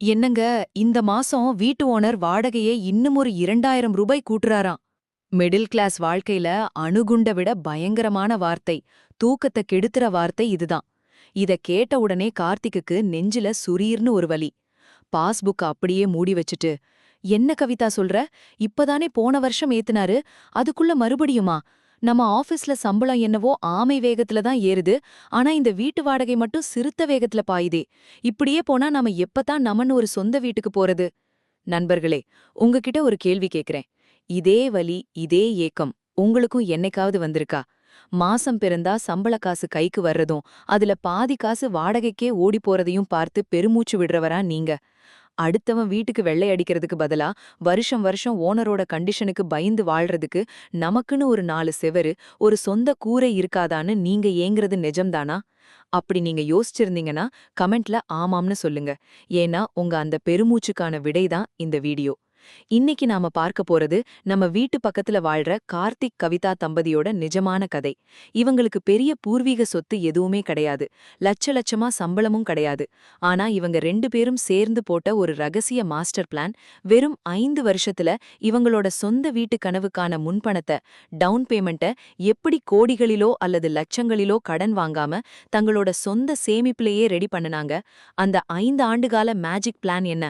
என்னங்க, இந்த மாசம் வீட்டு ஓனர் வாடகையை இன்னும் ஒரு 2000 ரூபாய் கூட்டுறாராம். மிடில் கிளாஸ் வாழ்க்கையில அணுகுண்ட விட பயங்கரமான வார்த்தை, தூக்கத்த கெடுத்துற வார்த்தை இதுதான். இத கேட்ட உடனே கார்த்திக்குக்கு நெஞ்சில சுரீர்னு ஒரு வலி. பாஸ்புக் அப்படியே மூடி வச்சுட்டு, "என்ன கவிதா சொல்ற? இப்பதானே போன வருஷம் ஏத்துனாரு, அதுக்குள்ள மறுபடியுமா? நம்ம ஆபீஸ்ல சம்பளம் என்னவோ ஆமை வேகத்துல தான் ஏறுது, ஆனா இந்த வீட்டு வாடகை மட்டும் சிறுத்த வேகத்துல பாயுதே. இப்படியே போனா நாம எப்பதான் நமன்னு ஒரு சொந்த வீட்டுக்கு போறது?" நண்பர்களே, உங்ககிட்ட ஒரு கேள்வி கேக்குறேன். இதே வலி, இதே ஏக்கம் உங்களுக்கும் என்னைக்காவது வந்திருக்கா? மாசம் பிறந்தா சம்பள காசு கைக்கு வர்றதும், அதுல பாதி காசு வாடகைக்கே ஓடி போறதையும் பார்த்து பெருமூச்சு விடுறவரா நீங்க? அடுத்தவன் வீட்டுக்கு வெள்ளை அடிக்கிறதுக்கு பதிலா வருஷம் வருஷம் ஓனரோட கண்டிஷனுக்கு பயந்து வாழ்றதுக்கு நமக்குன்னு ஒரு 4 செவரு, ஒரு சொந்த கூரை இருக்காதான்னு நீங்க ஏங்குறது நிஜம்தானா? அப்படி நீங்க யோசிச்சிருந்தீங்கன்னா கமெண்ட்ல ஆமாம்னு சொல்லுங்க. ஏன்னா உங்க அந்த பெருமூச்சுக்கான விடைதான் இந்த வீடியோ. இன்னைக்கு நாம பார்க்க போறது நம்ம வீட்டு பக்கத்துல வாழ்ற கார்த்திக் கவிதா தம்பதியோட நிஜமான கதை. இவங்களுக்கு பெரிய பூர்வீக சொத்து எதுவுமே கிடையாது, லட்ச லட்சமா சம்பளமும் கிடையாது. ஆனா இவங்க 2 பேரும் சேர்ந்து போட்ட ஒரு ரகசிய மாஸ்டர் பிளான் வெறும் 5 வருஷத்துல இவங்களோட சொந்த வீட்டு கனவுக்கான முன்பணத்தை, டவுன் பேமெண்ட்டை எப்படி கோடிகளிலோ அல்லது லட்சங்களிலோ கடன் வாங்காம தங்களோட சொந்த சேமிப்பிலேயே ரெடி பண்ணுனாங்க. அந்த 5 ஆண்டுகால மேஜிக் பிளான் என்ன?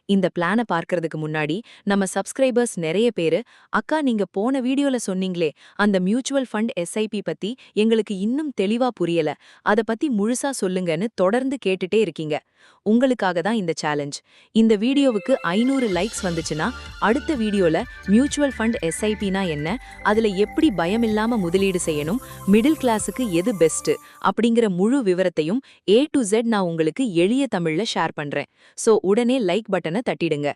இந்த பிளான பார்க்கறதுக்கு முன்னாடி நம்ம சப்ஸ்கிரைபர்ஸ் நிறைய பேரு, "அக்கா, நீங்க போன வீடியோல சொன்னீங்களே அந்த மியூச்சுவல் ஃபண்ட் எஸ்ஐபி பத்தி எங்களுக்கு இன்னும் தெளிவா புரியல, அத பத்தி முழுசா சொல்லுங்கன்னு" தொடர்ந்து கேட்டுட்டே இருக்கீங்க. உங்களுக்காக தான் இந்த சேலஞ்ச். இந்த வீடியோவுக்கு 500 லைக்ஸ் வந்துச்சுன்னா அடுத்த வீடியோல மியூச்சுவல் ஃபண்ட் எஸ்ஐபினா என்ன, அதுல எப்படி பயமில்லாம முதலீடு செய்யணும், மிடில் கிளாஸுக்கு எது பெஸ்ட் அப்படிங்கிற முழு விவரத்தையும் A to Z நான் உங்களுக்கு எளிய தமிழ்ல ஷேர் பண்றேன். சோ உடனே லைக் பட்டனை தட்டிடுங்க.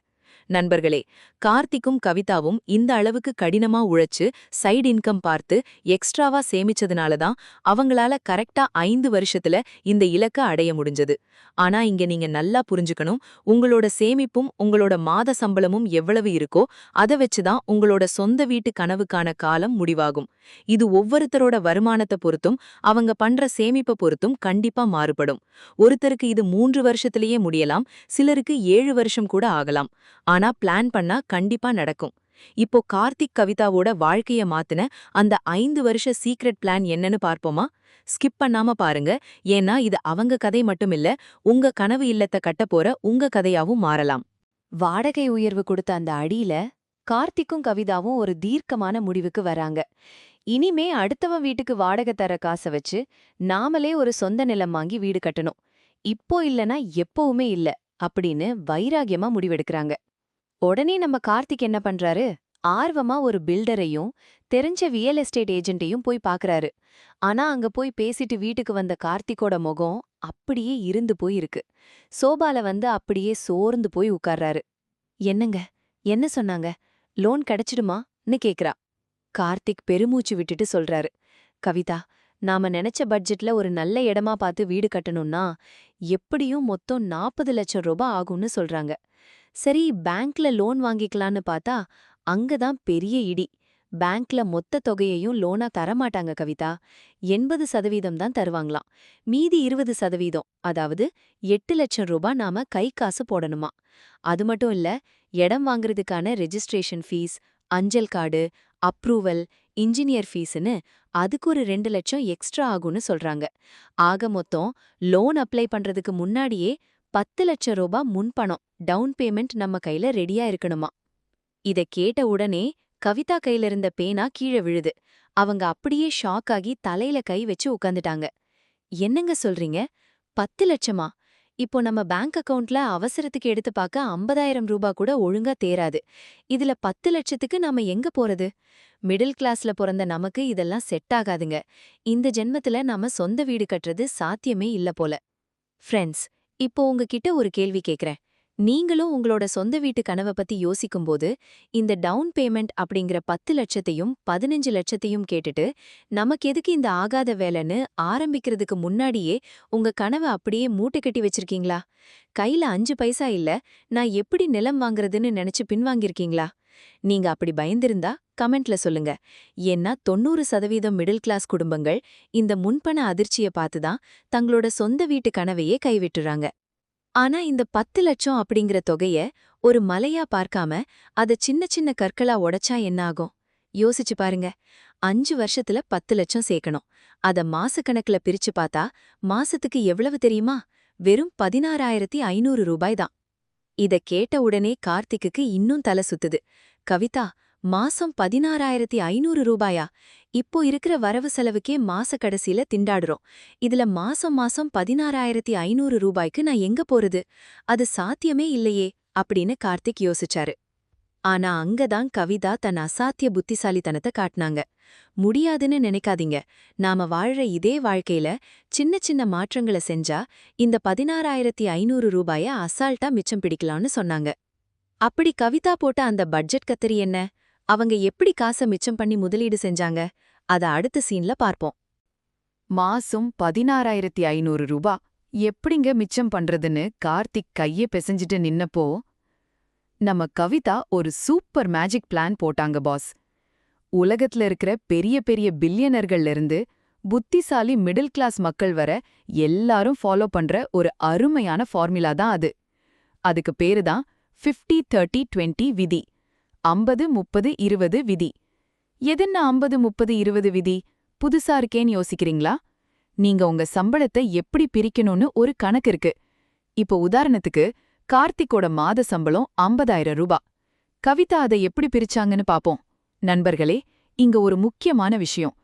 நண்பர்களே, கார்த்திக்கும் கவிதாவும் இந்த அளவுக்கு கடினமா உழைச்சு சைடு இன்கம் பார்த்து எக்ஸ்ட்ராவா சேமிச்சதுனால தான் அவங்களால கரெக்டா 5 வருஷத்துல இந்த இலக்க அடைய முடிஞ்சது. ஆனா இங்க நீங்க நல்லா புரிஞ்சுக்கணும், உங்களோட சேமிப்பும் உங்களோட மாத சம்பளமும் எவ்வளவு இருக்கோ அதை வச்சுதான் உங்களோட சொந்த வீட்டு கனவுக்கான காலம் முடிவாகும். இது ஒவ்வொருத்தரோட வருமானத்தை பொறுத்தும் அவங்க பண்ற சேமிப்பை பொறுத்தும் கண்டிப்பா மாறுபடும். ஒருத்தருக்கு இது 3 வருஷத்திலேயே முடியலாம், சிலருக்கு 7 வருஷம் கூட ஆகலாம். ஆனா பிளான் பண்ணா கண்டிப்பா நடக்கும். இப்போ கார்த்திக் கவிதாவோட வாழ்க்கைய மாத்துன அந்த 5 வருஷ சீக்ரெட் பிளான் என்னன்னு பார்ப்போமா? ஸ்கிப் பண்ணாம பாருங்க. ஏன்னா இது அவங்க கதை மட்டும் இல்ல, உங்க கனவு இல்லத்த கட்டப்போற உங்க கதையாவும் மாறலாம். வாடகை உயர்வு கொடுத்த அந்த அடியில கார்த்திக்கும் கவிதாவும் ஒரு தீர்க்கமான முடிவுக்கு வராங்க. இனிமே அடுத்தவன் வீட்டுக்கு வாடகை தர காசை வச்சு நாமளே ஒரு சொந்த நிலம் வாங்கி வீடு கட்டணும். இப்போ இல்லனா எப்பவுமே இல்ல அப்படின்னு வைராகியமா முடிவெடுக்கறாங்க. உடனே நம்ம கார்த்திக் என்ன பண்றாரு? ஆர்வமா ஒரு பில்டரையும் தெரிஞ்ச ரியல் எஸ்டேட் ஏஜென்ட்டையும் போய் பாக்குறாரு. ஆனா அங்க போய் பேசிட்டு வீட்டுக்கு வந்த கார்த்திக்கோட முகம் அப்படியே இருந்து போய் இருக்கு. சோபால வந்து அப்படியே சோர்ந்து போய் உட்கார்றாரு. "என்னங்க, என்ன சொன்னாங்க? லோன் கிடைச்சிடுமான்னு கேக்குறா. கார்த்திக் பெருமூச்சு விட்டுட்டு சொல்றாரு, "கவிதா, நாம நெனைச்ச பட்ஜெட்ல ஒரு நல்ல இடமா பார்த்து வீடு கட்டணும்னா எப்படியும் மொத்தம் 40 லட்சம் ரூபாய் ஆகும்னு சொல்றாங்க. சரி, பேங்க்ல லோன் வாங்கிக்கலான்னு பார்த்தா அங்கதான் பெரிய இடி. பேங்க்ல மொத்த தொகையையும் லோனா தரமாட்டாங்க கவிதா. 80% தான் தருவாங்களாம். மீதி 20%, அதாவது 8 லட்சம் ரூபாய் நாம கை காசு போடணுமா. அது மட்டும் இல்ல, இடம் வாங்குறதுக்கான ரெஜிஸ்ட்ரேஷன் ஃபீஸ், அஞ்சல் கார்டு, அப்ரூவல், இன்ஜினியர் ஃபீஸ்னு அதுக்கு ஒரு 2 லட்சம் எக்ஸ்ட்ரா ஆகும்னு சொல்றாங்க. ஆக மொத்தம் லோன் அப்ளை பண்றதுக்கு முன்னாடியே 10 லட்சம் ரூபாய் முன்பணம், டவுன் பேமெண்ட் நம்ம கையில ரெடியா இருக்கணுமா. இத கேட்ட உடனே கவிதா கையில இருந்த பேனா கீழே விழுது. அவங்க அப்படியே ஷாக் ஆகி தலையில கை வச்சு உட்கார்ந்துட்டாங்க. "என்னங்க சொல்றீங்க? 10 லட்சமா? இப்போ நம்ம பேங்க் அக்கவுண்ட்ல அவசரத்துக்கு எடுத்து பார்க்க 50,000 ரூபாய் கூட ஒழுங்கா தேராது. இதுல 10 லட்சத்துக்கு நாம எங்க போறது? மிடில் கிளாஸ்ல பிறந்த நமக்கு இதெல்லாம் செட் ஆகாதுங்க. இந்த ஜென்மத்துல நாம சொந்த வீடு கட்டுறது சாத்தியமே இல்ல போல." ஃப்ரெண்ட்ஸ், இப்போ உங்ககிட்ட ஒரு கேள்வி கேக்குறேன். நீங்களும் உங்களோட சொந்த வீட்டு கனவை பத்தி யோசிக்கும்போது இந்த டவுன் பேமெண்ட் அப்படிங்கிற 10 லட்சத்தையும் 15 லட்சத்தையும் கேட்டுட்டு நமக்கு எதுக்கு இந்த ஆகாத வேலைன்னு ஆரம்பிக்கிறதுக்கு முன்னாடியே உங்க கனவை அப்படியே மூட்டை கட்டி வச்சிருக்கீங்களா? கையில 5 பைசா இல்ல, நான் எப்படி நிலம் வாங்குறதுன்னு நினைச்சு பின்வாங்கியிருக்கீங்களா? நீங்க அப்படி பயந்திருந்தா கமெண்ட்ல சொல்லுங்க. ஏன்னா 90% மிடில் கிளாஸ் குடும்பங்கள் இந்த முன்பண அதிர்ச்சிய பார்த்துதான் தங்களோட சொந்த வீட்டு கனவையே கைவிட்டுறாங்க. ஆனா இந்த 10 லட்சம் அப்படிங்கிற தொகைய ஒரு மலையா பார்க்காம அத சின்ன சின்ன கற்களா உடைச்சா என்ன ஆகும்? யோசிச்சு பாருங்க. 5 வருஷத்துல 10 லட்சம் சேர்க்கணும். அத மாசக்கணக்குல பிரிச்சு பார்த்தா மாசத்துக்கு எவ்வளவு தெரியுமா? வெறும் 16,500 ரூபாய் தான். இத கேட்ட உடனே கார்த்திக்குக்கு இன்னும் தலை சுத்துது. கவிதா, மாசம் 16,500 ரூபாயா? இப்போ இருக்கிற வரவு செலவுக்கே மாச கடைசியில திண்டாடுறோம். இதுல மாசம் மாசம் 16,500 ரூபாய்க்கு நான் எங்க போறது? அது சாத்தியமே இல்லையே அப்படின்னு கார்த்திக் யோசிச்சாரு. ஆனா அங்கதான் கவிதா தன் அசாத்திய புத்திசாலித்தனத்தை காட்டினாங்க. முடியாதுன்னு நினைக்காதீங்க. நாம வாழ்ற இதே வாழ்க்கையில சின்ன சின்ன மாற்றங்களை செஞ்சா இந்த 16,500 ரூபாய அசால்ட்டா மிச்சம் பிடிக்கலாம்னு சொன்னாங்க. அப்படி கவிதா போட்ட அந்த பட்ஜெட் கத்தரி என்ன? அவங்க எப்படி காசை மிச்சம் பண்ணி முதலீடு செஞ்சாங்க? அத அடுத்த சீன்ல பார்ப்போம். மாசம் 16,500 ரூபா எப்படிங்க மிச்சம் பண்றதுன்னு கார்த்திக் கைய பிசைஞ்சிட்டு நின்னப்போ நம்ம கவிதா ஒரு சூப்பர் மேஜிக் பிளான் போட்டாங்க பாஸ். உலகத்துல இருக்கிற பெரிய பெரிய பில்லியனர்கள்ல இருந்து புத்திசாலி மிடில் கிளாஸ் மக்கள் வர எல்லாரும் ஃபாலோ பண்ற ஒரு அருமையான ஃபார்முலா தான் அது. அதுக்கு பேரு தான் 50-30-20 விதி. 50-30-20 விதி. எதென்ன 50-30-20 விதி? புதுசா இருக்கேன்னு யோசிக்கிறீங்களா? நீங்க உங்க சம்பளத்தை எப்படி பிரிக்கணும்னு ஒரு கணக்கு இருக்கு. இப்போ உதாரணத்துக்கு கார்த்திக்கோட மாத சம்பளம் 50,000 ரூபா. கவிதா அதை எப்படி பிரிச்சாங்கன்னு பாப்போம். நண்பர்களே, இங்க ஒரு முக்கியமான விஷயம்.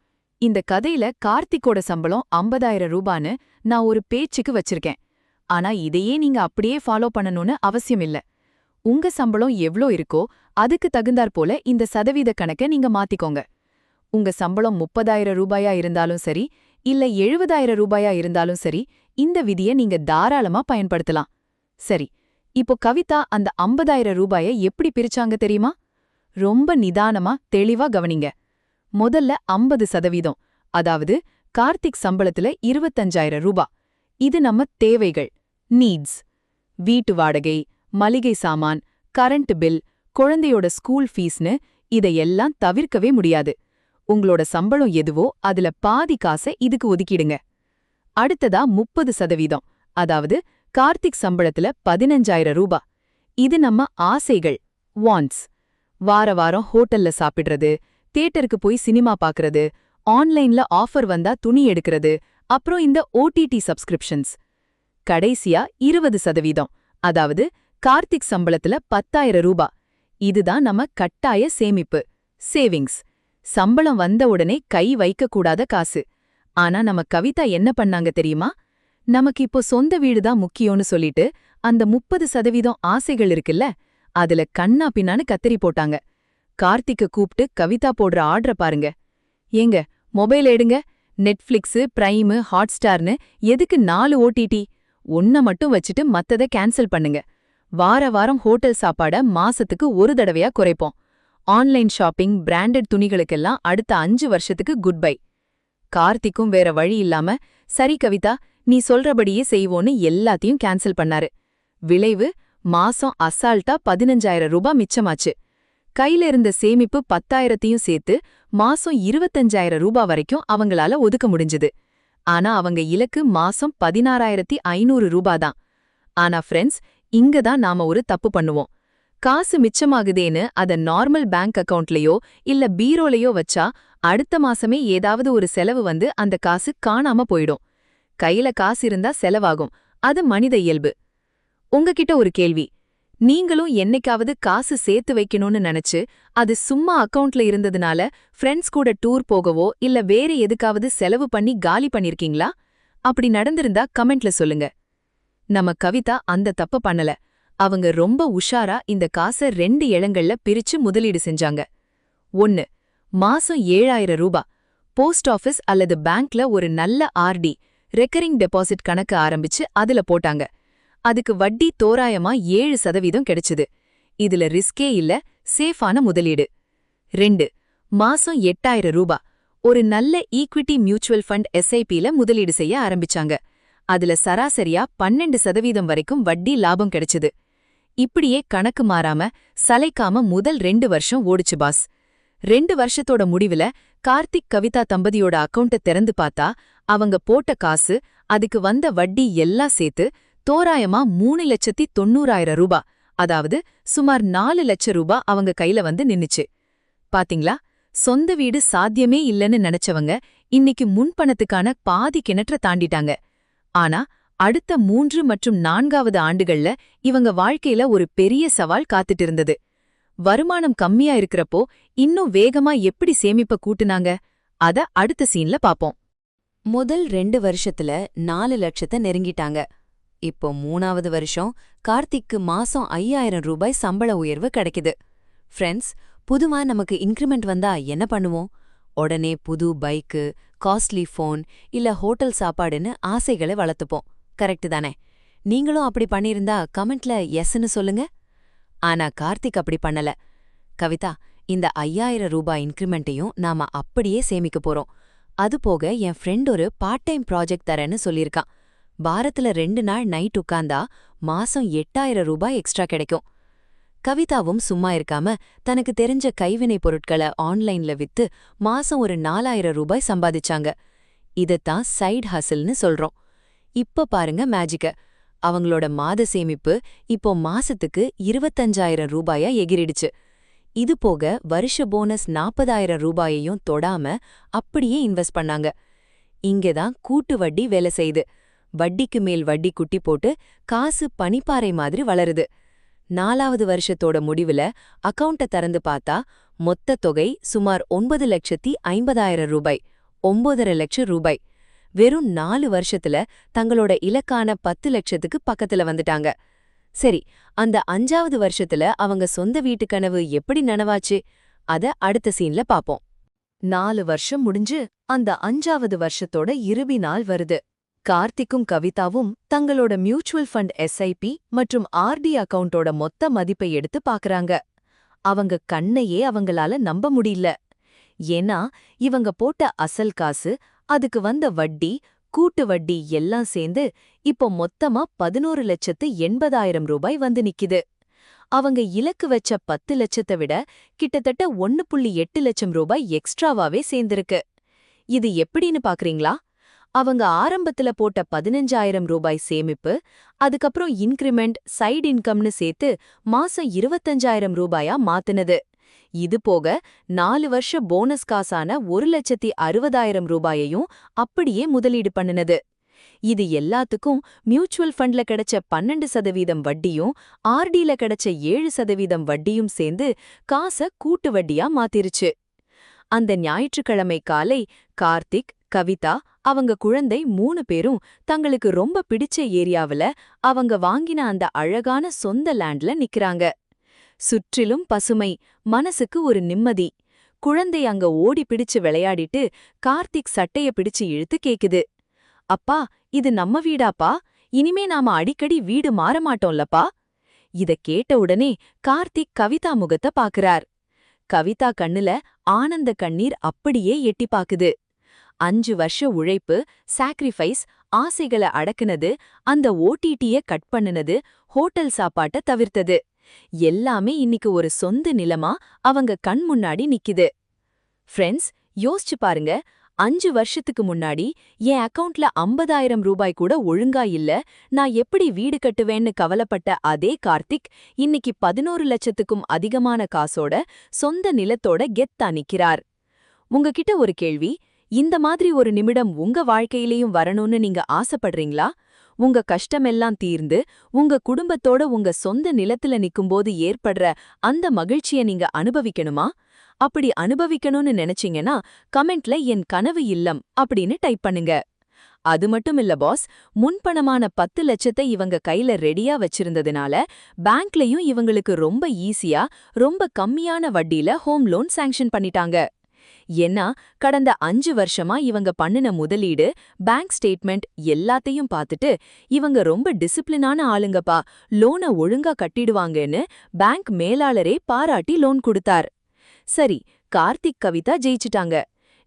இந்த கதையில கார்த்திக்கோட சம்பளம் 50,000 ரூபான்னு நான் ஒரு பேச்சுக்கு வச்சிருக்கேன். ஆனா இதையே நீங்க அப்படியே ஃபாலோ பண்ணணும்னு அவசியம் இல்ல. உங்க சம்பளம் எவ்ளோ இருக்கோ அதுக்கு தகுந்தாற்போல இந்த சதவீத கணக்க நீங்க மாத்திக்கோங்க. உங்க சம்பளம் 30,000 ரூபாயா இருந்தாலும் சரி, இல்ல 70,000 ரூபாயா இருந்தாலும் சரி, இந்த விதிய நீங்க தாராளமா பயன்படுத்தலாம். சரி, இப்போ கவிதா அந்த 50,000 ரூபாய எப்படி பிரிச்சாங்க தெரியுமா? ரொம்ப நிதானமா தெளிவா கவனிங்க. முதல்ல 50%, அதாவது கார்த்திக் சம்பளத்துல 25,000 ரூபா. இது நம்ம தேவைகள், நீட்ஸ். வீட்டு வாடகை, மளிகை சாமான், கரண்ட் பில், குழந்தையோட ஸ்கூல் ஃபீஸ்னு இதையெல்லாம் தவிர்க்கவே முடியாது. உங்களோட சம்பளம் எதுவோ அதுல பாதி காசை இதுக்கு ஒதுக்கிடுங்க. அடுத்ததா 30%, அதாவது கார்த்திக் சம்பளத்துல 15,000 ரூபா. இது நம்ம ஆசைகள், வாண்ட்ஸ். வார வாரம் ஹோட்டல்ல சாப்பிடுறது, தியேட்டருக்கு போய் சினிமா பாக்குறது, ஆன்லைன்ல ஆஃபர் வந்தா துணி எடுக்கிறது, அப்புறம் இந்த ஓடிடி சப்ஸ்கிரிப்ஷன்ஸ். கடைசியா 20%, அதாவது கார்த்திக் சம்பளத்துல 10,000 ரூபா. இதுதான் நம்ம கட்டாய சேமிப்பு, சேவிங்ஸ். சம்பளம் வந்த உடனே கை வைக்கக்கூடாத காசு. ஆனா நம்ம கவிதா என்ன பண்ணாங்க தெரியுமா? நமக்கு இப்போ சொந்த வீடுதான் முக்கியம்னு சொல்லிட்டு அந்த 30% ஆசைகள் இருக்குல்ல, அதுல கண்ணா பின்னான்னு கத்தரி போட்டாங்க. கார்த்திக்க கூப்பிட்டு கவிதா போடுற ஆர்டர பாருங்க. ஏங்க, மொபைல் எடுங்க. நெட்ஃபிளிக்ஸு, பிரைமு, ஹாட்ஸ்டார்னு எதுக்கு 4 ஓடிடி? ஒன்ன மட்டும் வச்சுட்டு மத்தத கேன்சல் பண்ணுங்க. வார வாரம் ஹோட்டல் சாப்பாட மாசத்துக்கு ஒரு தடவையா குறைப்போம். ஆன்லைன் ஷாப்பிங், பிராண்டட் துணிகளுக்கெல்லாம் அடுத்த 5 வருஷத்துக்கு குட் பை. கார்த்திக்கும் வேற வழி இல்லாம, சரி கவிதா, நீ சொல்றபடியே செய்வோன்னு எல்லாத்தையும் கேன்சல் பண்ணாரு. விளைவு, மாசம் அசால்ட்டா 15,000 ரூபா மிச்சமாச்சு. கையில இருந்த சேமிப்பு 10,000த்தையும் சேர்த்து மாசம் 25,000 ரூபா வரைக்கும் அவங்களால ஒதுக்க முடிஞ்சது. ஆனா அவங்க இலக்கு மாசம் 16,500 ரூபா தான். ஆனா ஃப்ரெண்ட்ஸ், இங்க தான் நாம ஒரு தப்பு பண்ணுவோம். காசு மிச்சமாகுதேன்னு அத நார்மல் பேங்க் அக்கவுண்ட்லயோ இல்ல பீரோலயோ வச்சா அடுத்த மாசமே ஏதாவது ஒரு செலவு வந்து அந்த காசு காணாம போயிடும். கையில காசு இருந்தா செலவாகும். அது மனித இயல்பு. உங்ககிட்ட ஒரு கேள்வி. நீங்களும் என்னைக்காவது காசு சேர்த்து வைக்கணும்னு நினைச்சு அது சும்மா அக்கவுண்ட்ல இருந்ததுனால ஃப்ரெண்ட்ஸ் கூட டூர் போகவோ இல்ல வேற எதுக்காவது செலவு பண்ணி காலி பண்ணிருக்கீங்களா? அப்படி நடந்திருந்தா கமெண்ட்ல சொல்லுங்க. நம்ம கவிதா அந்த தப்ப பண்ணல. அவங்க ரொம்ப உஷாரா இந்த காசை 2 இடங்கள்ல பிரிச்சு முதலீடு செஞ்சாங்க. 1. மாசம் 7,000 ரூபா போஸ்ட் ஆஃபீஸ் அல்லது பேங்க்ல ஒரு நல்ல ஆர்டி, ரெக்கரிங் டெபாசிட் கணக்கு ஆரம்பிச்சு அதுல போட்டாங்க. அதுக்கு வட்டி தோராயமா 7% கிடைச்சுது. இதுல ரிஸ்கே இல்ல, சேஃபான முதலீடு. 2. மாசம் 8,000 ரூபா ஒரு நல்ல ஈக்விட்டி மியூச்சுவல் ஃபண்ட் எஸ்ஐபில முதலீடு செய்ய ஆரம்பிச்சாங்க. அதுல சராசரியா 12% வரைக்கும் வட்டி லாபம் கிடைச்சுது. இப்படியே கணக்கு மாறாம சலைக்காம முதல் 2 வருஷம் ஓடுச்சு பாஸ். 2 வருஷத்தோட முடிவுல கார்த்திக் கவிதா தம்பதியோட அக்கவுண்ட திறந்து பார்த்தா அவங்க போட்ட காசு, அதுக்கு வந்த வட்டி எல்லாம் சேர்த்து தோராயமா 3,90,000 ரூபா, அதாவது சுமார் 4 லட்சம் ரூபா அவங்க கையில வந்து நின்னுச்சு. பாத்தீங்களா, சொந்த வீடு சாத்தியமே இல்லைன்னு நினைச்சவங்க இன்னைக்கு முன்பணத்துக்கான பாதி கிணற்ற தாண்டிட்டாங்க. ஆனா அடுத்த 3 மற்றும் 4வது ஆண்டுகள்ல இவங்க வாழ்க்கையில ஒரு பெரிய சவால் காத்துட்டு இருந்தது. வருமானம் கம்மியா இருக்கிறப்போ இன்னும் வேகமா எப்படி சேமிப்ப கூட்டுனாங்க, அத அடுத்த சீன்ல பாப்போம். முதல் 2 வருஷத்துல 4 லட்சத்தை நெருங்கிட்டாங்க. இப்போ 3வது வருஷம் கார்த்திக்கு மாசம் 5,000 ரூபாய் சம்பள உயர்வு கிடைக்குது. ஃப்ரெண்ட்ஸ், புதுமா நமக்கு இன்கிரிமெண்ட் வந்தா என்ன பண்ணுவோம்? உடனே புது பைக்கு, காஸ்ட்லி ஃபோன் இல்ல ஹோட்டல் சாப்பாடுன்னு ஆசைகளை வளர்த்துப்போம். கரெக்ட் தானே? நீங்களும் அப்படி பண்ணியிருந்தா கமெண்ட்ல எஸ்ன்னு சொல்லுங்க. ஆனா கார்த்திக் அப்படி பண்ணல. கவிதா, இந்த 5,000 ரூபாய் இன்கிரிமெண்ட்டையும் நாம அப்படியே சேமிக்க போறோம். அதுபோக என் ஃப்ரெண்ட் ஒரு பார்ட் டைம் ப்ராஜெக்ட் தரேன்னு சொல்லியிருக்கான். வாரத்துல 2 நாள் நைட் உட்கார்ந்தா மாசம் 8,000 ரூபாய் எக்ஸ்ட்ரா கிடைக்கும். கவிதாவும் சும்மா இருக்காம தனக்கு தெரிஞ்ச கைவினை பொருட்களை ஆன்லைன்ல வித்து மாசம் ஒரு 4,000 ரூபாய் சம்பாதிச்சாங்க. இதத்தான் சைடு ஹசில்னு சொல்றோம். இப்ப பாருங்க மேஜிக்க. அவங்களோட மாத சேமிப்பு இப்போ மாசத்துக்கு 25,000 ரூபாயா எகிரிடுச்சு. இது போக வருஷ போனஸ் 40,000 ரூபாயையும் தொடாம அப்படியே இன்வெஸ்ட் பண்ணாங்க. இங்கதான் கூட்டு வட்டி வேலை செய்யுது. வட்டிக்கு மேல் வட்டி குட்டி போட்டு காசு பனிப்பாறை மாதிரி வளருது. 4வது வருஷத்தோட முடிவுல அக்கவுண்ட திறந்து பார்த்தா மொத்த தொகை சுமார் 9,50,000 ரூபாய், 9,50,000 லட்சம் ரூபாய். வெறும் 4 வருஷத்துல தங்களோட இலக்கான 10 லட்சத்துக்கு பக்கத்துல வந்துட்டாங்க. சரி, அந்த 5வது வருஷத்துல அவங்க சொந்த வீட்டு கனவு எப்படி நனவாச்சு, அத அடுத்த சீன்ல பாப்போம். 4 வருஷம் முடிஞ்சு அந்த 5வது வருஷத்தோட இறுதி நாள் வருது. கார்த்திக்கும் கவிதாவும் தங்களோட மியூச்சுவல் ஃபண்ட் எஸ்ஐபி மற்றும் ஆர்டி அக்கவுண்டோட மொத்த மதிப்பை எடுத்து பாக்குறாங்க. அவங்க கண்ணையே அவங்களால நம்ப முடியல. ஏன்னா இவங்க போட்ட அசல் காசு, அதுக்கு வந்த வட்டி, கூட்டு வட்டி எல்லாம் சேர்ந்து இப்போ மொத்தமா 11,80,000 ரூபாய் வந்து நிக்குது. அவங்க இலக்கு வச்ச 10 லட்சத்தை விட கிட்டத்தட்ட 1.8 லட்சம் ரூபாய் எக்ஸ்ட்ராவாவே சேர்ந்திருக்கு. இது எப்படின்னு பாக்குறீங்களா? அவங்க ஆரம்பத்துல போட்ட 15,000 ரூபாய் சேமிப்பு, அதுக்கப்புறம் இன்கிரிமெண்ட், சைடு இன்கம்னு சேர்த்து மாசம் 25,000 ரூபாயா மாத்துனது. இது போக 4 வருஷ போனஸ் காசான 1,60,000 ரூபாயையும் அப்படியே முதலீடு பண்ணுனது. இது எல்லாத்துக்கும் மியூச்சுவல் ஃபண்ட்ல கிடைச்ச 12% வட்டியும் ஆர்டில கிடைச்ச 7% வட்டியும் சேர்ந்து காச கூட்டு வட்டியா மாத்திருச்சு. அந்த ஞாயிற்றுக்கிழமை காலை கார்த்திக், கவிதா, அவங்க குழந்தை 3 பேரும் தங்களுக்கு ரொம்ப பிடிச்ச ஏரியாவுல அவங்க வாங்கின அந்த அழகான சொந்த லேண்ட்ல நிக்கறாங்க. சுற்றிலும் பசுமை, மனசுக்கு ஒரு நிம்மதி. குழந்தை அங்க ஓடி பிடிச்சு விளையாடிட்டு கார்த்திக் சட்டைய பிடிச்சு இழுத்து கேக்குது, அப்பா, இது நம்ம வீடாப்பா? இனிமே நாம அடிக்கடி வீடு மாற மாட்டோம்லப்பா? இத கேட்ட உடனே கார்த்திக் கவிதா முகத்த பாக்குறார். கவிதா கண்ணுல ஆனந்த கண்ணீர் அப்படியே எட்டி பாக்குது. 5 வருஷ உழைப்பு, சாக்ரிஃபைஸ், ஆசைகளை அடக்குனது, அந்த ஓடிடிய கட் பண்ணுனது, ஹோட்டல் சாப்பாட்ட தவிர்த்தது, எல்லாமே இன்னைக்கு ஒரு சொந்த நிலமா அவங்க கண் முன்னாடி நிக்குது. ஃப்ரெண்ட்ஸ், யோசிச்சு பாருங்க. 5 வருஷத்துக்கு முன்னாடி என் அக்கவுண்ட்ல 50,000 ரூபாய் கூட ஒழுங்கா இல்ல, நான் எப்படி வீடு கட்டுவேன்னு கவலைப்பட்ட அதே கார்த்திக் இன்னைக்கு 11 லட்சத்துக்கும் அதிகமான காசோட சொந்த நிலத்தோட கெத்தா நிக்கிறார். உங்ககிட்ட ஒரு கேள்வி, இந்த மாதிரி ஒரு நிமிடம் உங்க வாழ்க்கையிலையும் வரணும்னு நீங்க ஆசைப்படுறீங்களா? உங்க கஷ்டமெல்லாம் தீர்ந்து உங்க குடும்பத்தோட உங்க சொந்த நிலத்துல நிக்கும்போது ஏற்படுற அந்த மகிழ்ச்சிய நீங்க அனுபவிக்கணுமா? அப்படி அனுபவிக்கணும்னு நினைச்சீங்கன்னா கமெண்ட்ல என் கனவு இல்லம் அப்படின்னு டைப் பண்ணுங்க. அது மட்டும் இல்ல பாஸ், முன்பணமான 10 லட்சத்தை இவங்க கையில ரெடியா வச்சிருந்ததுனால பேங்க்லயும் இவங்களுக்கு ரொம்ப ஈஸியா, ரொம்ப கம்மியான வட்டியில ஹோம் லோன் சாங்ஷன் பண்ணிட்டாங்க. ஏன்னா கடந்த 5 வருஷமா இவங்க பண்ணின முதலீடு, பேங்க் ஸ்டேட்மெண்ட் எல்லாத்தையும் பார்த்துட்டு இவங்க ரொம்ப டிசிப்ளினான ஆளுங்கப்பா, லோனை ஒழுங்கா கட்டிடுவாங்கன்னு பேங்க் மேலாளரே பாராட்டி லோன் கொடுத்தார். சரி, கார்த்திக், கவிதா ஜெயிச்சிட்டாங்க.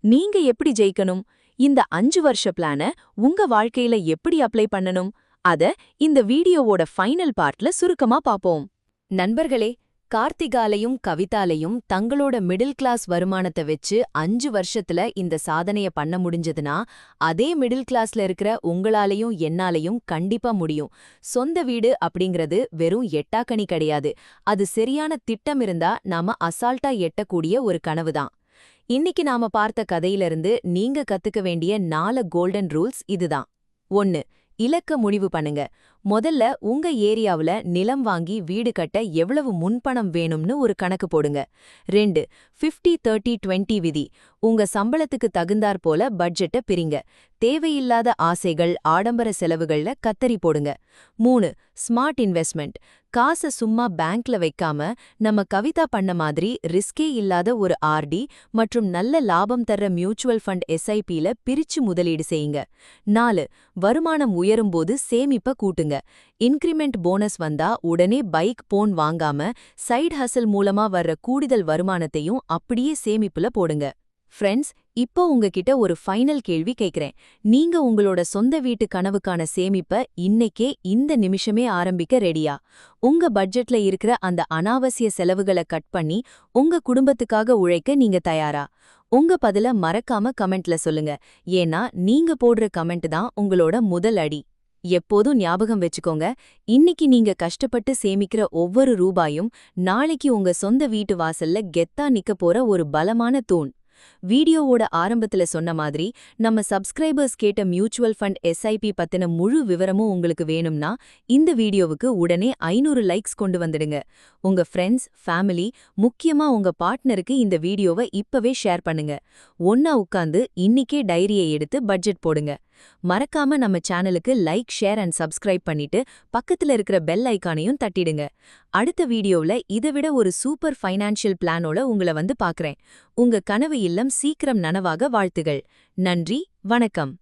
நீங்க எப்படி ஜெயிக்கணும்? இந்த 5 வருஷ பிளான உங்க வாழ்க்கையில எப்படி அப்ளை பண்ணணும்? அத இந்த வீடியோவோட ஃபைனல் பார்ட்ல சுருக்கமா பாப்போம். நண்பர்களே, கார்த்திகாலையும் கவிதாலையும் தங்களோட மிடில் கிளாஸ் வருமானத்தை வச்சு 5 வருஷத்துல இந்த சாதனைய பண்ண முடிஞ்சதுன்னா, அதே மிடில் கிளாஸ்ல இருக்கிற உங்களாலையும் என்னாலையும் கண்டிப்பா முடியும். சொந்த வீடு அப்படிங்கிறது வெறும் எட்டாக்கனி கிடையாது. அது சரியான திட்டம் இருந்தா நாம அசால்ட்டா எட்டக்கூடிய ஒரு கனவுதான். இன்னைக்கு நாம பார்த்த கதையிலிருந்து நீங்க கத்துக்க வேண்டிய 4 கோல்டன் ரூல்ஸ் இதுதான். 1. இலக்க முடிவு பண்ணுங்க. முதல்ல உங்க ஏரியாவுல நிலம் வாங்கி வீடு கட்ட எவ்வளவு முன்பணம் வேணும்னு ஒரு கணக்கு போடுங்க. 2. 50-30-20 விதி. உங்க சம்பளத்துக்கு தகுந்தாற் போல பட்ஜெட்டை பிரிங்க. தேவையில்லாத ஆசைகள், ஆடம்பர செலவுகள்ல கத்தரி போடுங்க. 3. Smart investment. காசை சும்மா பேங்க்ல வைக்காம நம்ம கவிதா பண்ண மாதிரி ரிஸ்கே இல்லாத ஒரு ஆர்டி மற்றும் நல்ல லாபம் தர்ற மியூச்சுவல் ஃபண்ட் எஸ்ஐபில பிரிச்சு முதலீடு செய்யுங்க. 4. வருமானம் உயரும்போது சேமிப்ப கூட்டுங்க. இன்கிரிமெண்ட் போனஸ் வந்தா உடனே பைக் போன் வாங்காம சைடு ஹசல் மூலமா வர்ற கூடுதல் வருமானத்தையும் அப்படியே சேமிப்புல போடுங்க. ஃப்ரெண்ட்ஸ், இப்போ உங்ககிட்ட ஒரு ஃபைனல் கேள்வி கேட்கிறேன். நீங்க உங்களோட சொந்த வீட்டு கனவுக்கான சேமிப்ப இன்னைக்கே இந்த நிமிஷமே ஆரம்பிக்க ரெடியா? உங்க பட்ஜெட்ல இருக்கிற அந்த அனாவசிய செலவுகளை கட் பண்ணி உங்க குடும்பத்துக்காக உழைக்க நீங்க தயாரா? உங்க பதில மறக்காம கமெண்ட்ல சொல்லுங்க. ஏன்னா நீங்க போடுற கமெண்ட் தான் உங்களோட முதல் அடி. எப்போதும் ஞாபகம் வச்சுக்கோங்க, இன்னைக்கு நீங்க கஷ்டப்பட்டு சேமிக்கிற ஒவ்வொரு ரூபாயும் நாளைக்கு உங்க சொந்த வீட்டு வாசல்ல கெத்தா நிக்க போற ஒரு பலமான தூண். வீடியோவோட ஆரம்பத்துல சொன்ன மாதிரி நம்ம சப்ஸ்கிரைபர்ஸ் கேட்ட மியூச்சுவல் ஃபண்ட் எஸ்ஐபி பத்தின முழு விவரமும் உங்களுக்கு வேணும்னா இந்த வீடியோவுக்கு உடனே 500 லைக்ஸ் கொண்டு வந்துடுங்க. உங்க ஃப்ரெண்ட்ஸ், ஃபேமிலி, முக்கியமா உங்க பார்ட்னருக்கு இந்த வீடியோவை இப்பவே ஷேர் பண்ணுங்க. ஒன்னா உட்கார்ந்து இன்னிக்கே டைரியை எடுத்து பட்ஜெட் போடுங்க. மறக்காம நம்ம சேனலுக்கு லைக், ஷேர் அண்ட் சப்ஸ்கிரைப் பண்ணிட்டு பக்கத்துல இருக்கிற பெல் ஐகானையும் தட்டிடுங்க. அடுத்த வீடியோவுல இதை விட ஒரு சூப்பர் ஃபைனான்ஷியல் பிளானோட உங்களை வந்து பார்க்கறேன். உங்க கனவு இல்லம் சீக்கிரம் நனவாக வாழ்த்துகள். நன்றி, வணக்கம்.